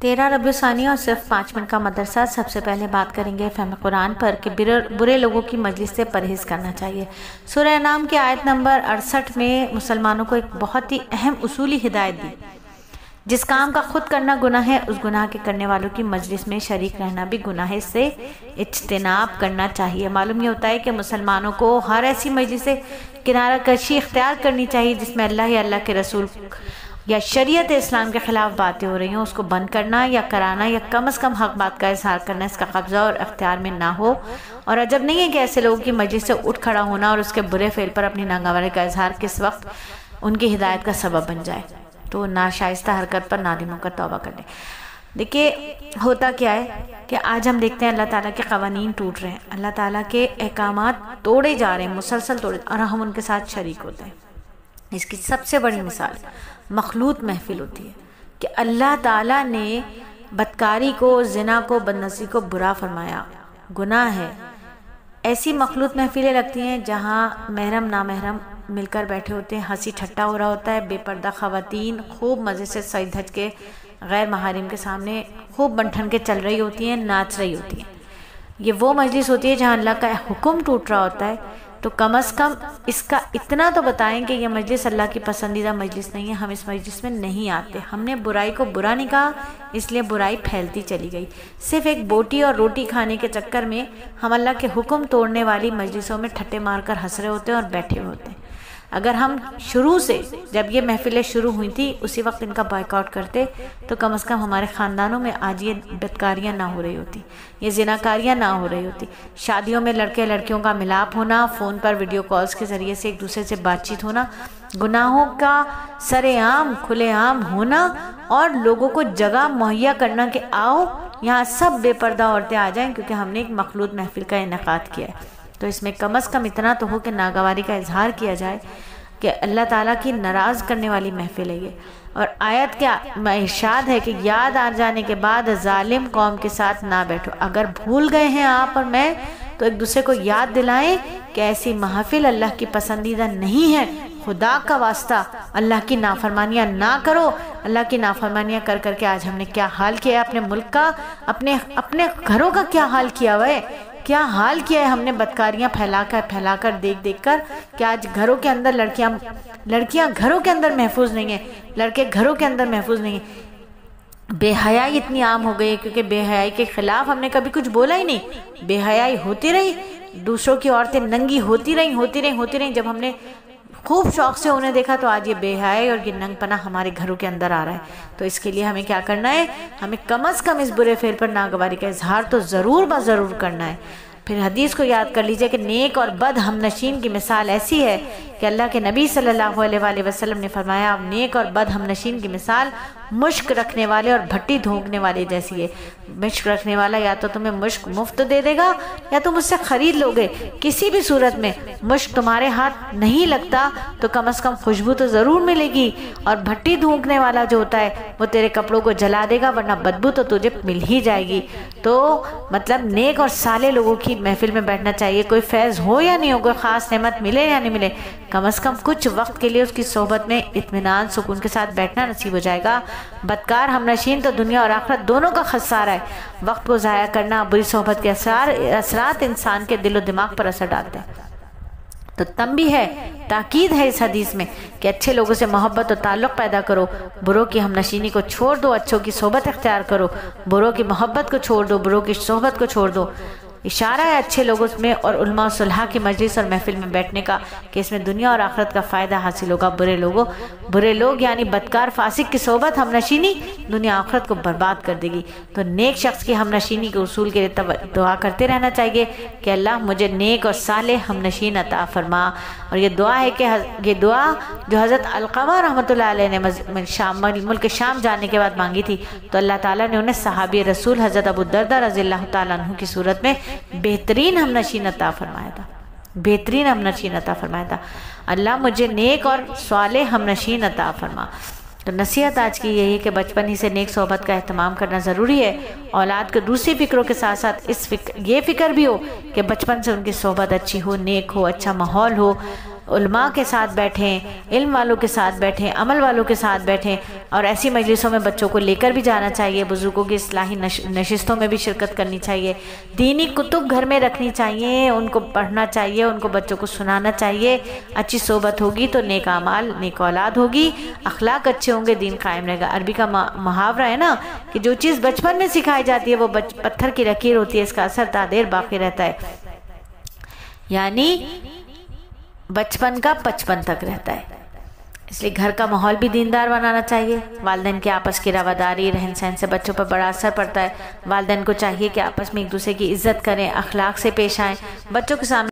13 ربیع ثانی اور صرف 5 منٹ کا مدرسہ۔ سب سے پہلے بات کریں گے فہم قرآن پر کہ برے لوگوں کی مجلس سے پرہیز کرنا چاہیے۔ سورہ انعام کی آیت نمبر 68 میں مسلمانوں کو ایک بہت ہی اہم اصولی ہدایت دی، جس کام کا خود کرنا گناہ ہے اس گناہ کے کرنے والوں کی مجلس میں شریک رہنا بھی گناہ ہے، اس سے اجتناب کرنا چاہیے۔ معلوم یہ ہوتا ہے کہ مسلمانوں کو ہر ایسی مجلس سے کنارہ کشی اختیار کرنی چاہیے جس میں اللہ یا اللہ کے رسول یا شریعت اسلام کے خلاف باتیں ہو رہی ہیں، اس کو بند کرنا یا کرانا یا کم از کم حق بات کا اظہار کرنا اس کا قبضہ اور اختیار میں نہ ہو۔ اور عجب نہیں ہے کہ ایسے لوگوں کی مجلس سے اٹھ کھڑا ہونا اور اس کے برے فعل پر اپنی ناگواری کا اظہار کس وقت ان کی ہدایت کا سبب بن جائے، تو ناشائستہ حرکت پر نادم ہو کر توبہ کر لیں۔ دیکھیے ہوتا کیا ہے کہ آج ہم دیکھتے ہیں اللہ تعالیٰ کے قوانین ٹوٹ رہے ہیں، اللہ تعالیٰ کے احکامات توڑے جا رہے ہیں، مسلسل توڑے، اور ہم ان کے ساتھ شریک ہوتے ہیں۔ اس کی سب سے بڑی مثال مخلوط محفل ہوتی ہے کہ اللہ تعالیٰ نے بدکاری کو، زنا کو، بدنصیحی کو برا فرمایا، گناہ ہے۔ ایسی مخلوط محفلیں لگتی ہیں جہاں محرم نامحرم مل کر بیٹھے ہوتے ہیں، ہنسی ٹھٹا ہو رہا ہوتا ہے، بے پردہ خواتین خوب مزے سے سج دھج کے غیر محارم کے سامنے خوب بنٹھن کے چل رہی ہوتی ہیں، ناچ رہی ہوتی ہیں۔ یہ وہ مجلس ہوتی ہے جہاں اللہ کا حکم ٹوٹ رہا ہوتا ہے، تو کم از کم اس کا اتنا تو بتائیں کہ یہ مجلس اللہ کی پسندیدہ مجلس نہیں ہے، ہم اس مجلس میں نہیں آتے۔ ہم نے برائی کو برا نہیں کہا، اس لیے برائی پھیلتی چلی گئی۔ صرف ایک بوٹی اور روٹی کھانے کے چکر میں ہم اللہ کے حکم توڑنے والی مجلسوں میں ٹھٹے مار کر ہنس رہے ہوتے ہیں اور بیٹھے ہوتے ہیں۔ اگر ہم شروع سے، جب یہ محفلیں شروع ہوئی تھی، اسی وقت ان کا بائیکاٹ کرتے تو کم از کم ہمارے خاندانوں میں آج یہ بدکاریاں نہ ہو رہی ہوتی، یہ زناکاریاں نہ ہو رہی ہوتی۔ شادیوں میں لڑکے لڑکیوں کا ملاپ ہونا، فون پر ویڈیو کالز کے ذریعے سے ایک دوسرے سے بات چیت ہونا، گناہوں کا سرے عام کھلے عام ہونا، اور لوگوں کو جگہ مہیا کرنا کہ آؤ یہاں سب بے پردہ عورتیں آ جائیں کیونکہ ہم نے ایک مخلوط محفل کا انعقاد کیا ہے۔ تو اس میں کم از کم اتنا تو ہو کہ ناگواری کا اظہار کیا جائے کہ اللہ تعالیٰ کی ناراض کرنے والی محفل ہے یہ۔ اور آیت کیا ارشاد ہے کہ یاد آ جانے کے بعد ظالم قوم کے ساتھ نہ بیٹھو۔ اگر بھول گئے ہیں آپ اور میں تو ایک دوسرے کو یاد دلائیں کہ ایسی محفل اللہ کی پسندیدہ نہیں ہے۔ خدا کا واسطہ اللہ کی نافرمانیاں نہ کرو۔ اللہ کی نافرمانیاں کر کر کے آج ہم نے کیا حال کیا ہے اپنے ملک کا، اپنے گھروں کا کیا حال کیا ہوا ہے، کیا حال کیا ہے ہم نے بدکاریاں پھیلا کر دیکھ کر کہ آج گھروں کے اندر لڑکیاں گھروں کے اندر محفوظ نہیں ہیں، لڑکے گھروں کے اندر محفوظ نہیں ہیں۔ بے حیائی اتنی عام ہو گئی کیونکہ بے حیائی کے خلاف ہم نے کبھی کچھ بولا ہی نہیں، بے حیائی ہوتی رہی، دوسروں کی عورتیں ننگی ہوتی رہیں، جب ہم نے خوب شوق سے انہیں دیکھا تو آج یہ بے حیائی اور یہ ننگ پنا ہمارے گھروں کے اندر آ رہا ہے۔ تو اس کے لیے ہمیں کیا کرنا ہے؟ ہمیں کم از کم اس برے فعل پر ناگواری کا اظہار تو ضرور کرنا ہے۔ پھر حدیث کو یاد کر لیجئے کہ نیک اور بد ہم نشین کی مثال ایسی ہے کہ اللہ کے نبی صلی اللہ علیہ وآلہ وسلم نے فرمایا نیک اور بد ہم نشین کی مثال مشک رکھنے والے اور بھٹی دھونکنے والے جیسی ہے۔ مشک رکھنے والا یا تو تمہیں مشک مفت دے دے گا یا تم اس سے خرید لو گے، کسی بھی صورت میں مشک تمہارے ہاتھ نہیں لگتا تو کم از کم خوشبو تو ضرور ملے گی، اور بھٹی دھونکنے والا جو ہوتا ہے وہ تیرے کپڑوں کو جلا دے گا ورنہ بدبو تو تجھے مل ہی جائے گی۔ تو مطلب نیک اور صالح لوگوں کی محفل میں بیٹھنا چاہیے، کوئی فیض ہو یا نہیں ہو، کوئی خاص نعمت ملے یا نہیں ملے، کم از کم کچھ وقت کے لیے اس کی صحبت میں اطمینان سکون کے ساتھ بیٹھنا نصیب ہو جائے گا۔ بدکار ہم نشین تو دنیا اور آخرت دونوں کا خسارہ ہے۔ وقت کو ضائع کرنا، بری صحبت کے اثرات انسان کے دل و دماغ پر اثر ڈالتے ہیں۔ تو تنبیہ ہے، تاکید ہے اس حدیث میں کہ اچھے لوگوں سے محبت و تعلق پیدا کرو، بروں کی ہم نشینی کو چھوڑ دو، اچھوں کی صحبت اختیار کرو، بروں کی محبت کو چھوڑ دو، بروں کی صحبت کو چھوڑ دو۔ اشارہ ہے اچھے لوگوں میں اور علماء و صلحاء کی مجلس اور محفل میں بیٹھنے کا کہ اس میں دنیا اور آخرت کا فائدہ حاصل ہوگا۔ برے لوگ یعنی بدکار فاسق کی صحبت ہم نشینی دنیا آخرت کو برباد کر دے گی۔ تو نیک شخص کی ہم نشینی کے اصول کے لیے دعا کرتے رہنا چاہیے کہ اللہ مجھے نیک اور صالح ہم نشین عطا فرما۔ اور یہ دعا ہے کہ یہ دعا جو حضرت علقمہ رحمۃ اللہ علیہ نے ملک شام جانے کے بعد مانگی تھی تو اللہ تعالیٰ نے انہیں صحابی رسول حضرت ابو الدرداء رضی اللہ تعالیٰ عنہ کی صورت میں بہترین ہم نشین عطا فرمایا تھا، اللہ مجھے نیک اور صالح ہم نشین عطا فرما۔ تو نصیحت آج کی یہی ہے کہ بچپن ہی سے نیک صحبت کا اہتمام کرنا ضروری ہے۔ اولاد کو دوسری فکروں کے ساتھ ساتھ یہ فکر بھی ہو کہ بچپن سے ان کی صحبت اچھی ہو، نیک ہو، اچھا ماحول ہو، علماء کے ساتھ بیٹھیں، علم والوں کے ساتھ بیٹھیں، عمل والوں کے ساتھ بیٹھیں، اور ایسی مجلسوں میں بچوں کو لے کر بھی جانا چاہیے، بزرگوں کی اصلاحی نشستوں میں بھی شرکت کرنی چاہیے، دینی کتب گھر میں رکھنی چاہیے، ان کو پڑھنا چاہیے، ان کو بچوں کو سنانا چاہیے۔ اچھی صحبت ہوگی تو نیک اعمال، نیک اولاد ہوگی، اخلاق اچھے ہوں گے، دین قائم رہے گا۔ عربی کا محاورہ ہے نا کہ جو چیز بچپن میں سکھائی جاتی ہے وہ پتھر کی لکیر ہوتی ہے، اس کا اثر تا دیر باقی رہتا ہے، یعنی بچپن کا بچپن تک رہتا ہے۔ اس لیے گھر کا ماحول بھی دیندار بنانا چاہیے، والدین کے آپس کی رواداری، رہن سہن سے بچوں پر بڑا اثر پڑتا ہے۔ والدین کو چاہیے کہ آپس میں ایک دوسرے کی عزت کریں، اخلاق سے پیش آئیں، بچوں کے سامنے